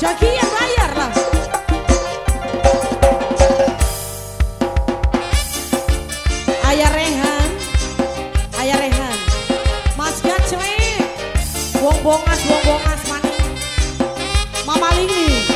Jaki yang bayar lah. Ayah Rehan, Mas Gacle, bongas maning, Mama Lili.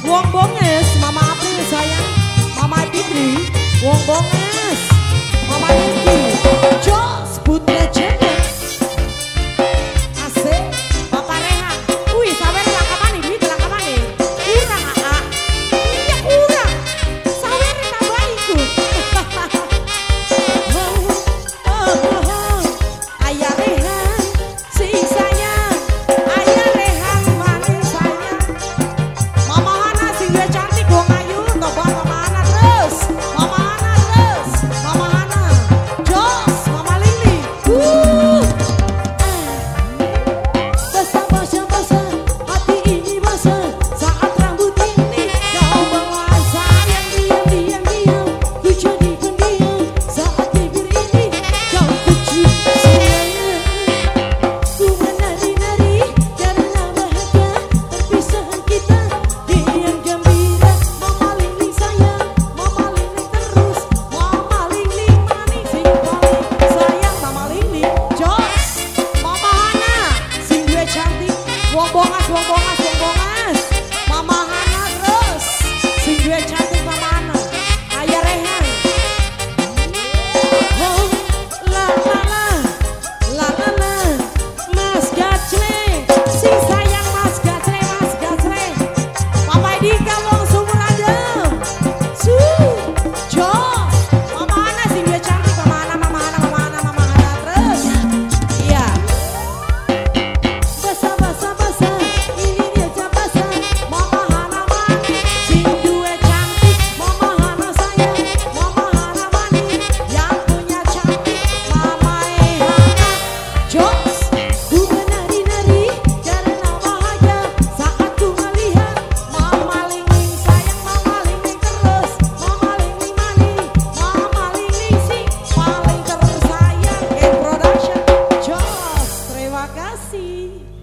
Wong bonges, Mama April sayang, Mama Fitri, Wong bonges, Mama Niki, Jos Putra Jaya, Asik, Bapak Rehan, wih sawer langkah mani, duit langkah mani, kurang ah, iya kurang, sawer tambahiku, Ayah Rehan, si sayang, Ayah Rehan manis sayang, Mama Hana sing dia cantik wong ayu, tobat Mama Hana terus, Mama Hana, Jos, Mama Lili, basah, hati ini basah, saat rambut ini kau bawa sayang diam, ku jadi pendiam, saat bibir ini kau kecup sayang, ku menari-nari karena bahagia perpisahan kita, diam gembira, Mama Lili sayang, Mama Lili terus, Mama Lili manis sing paling sayang, Mama Lili, Jos, Mama Hana sing gue cantik, wong bongas, Mama Hana terus, sing gue cantik Mama Hana, Ayah Rehan, oh la la la, Mas Gacle, sing sayang Mas Gacle, Papa Dika wong sumur adem, Jos, Mama Hana sing gue cantik, Mama Hana terus, iya. Basah, ini dia basah, Mama Hana manis, sing gue cantik, Mama Hana sayang, Mama Hana manis, yang punya cantik, Mama Hana, Jos, ku menari-nari karena bahagia saat ku melihat Mama Lili sayang, Mama Lili terus, Mama Lili manis, Mama Lili sing paling tersayang in production, Jos, terima kasih.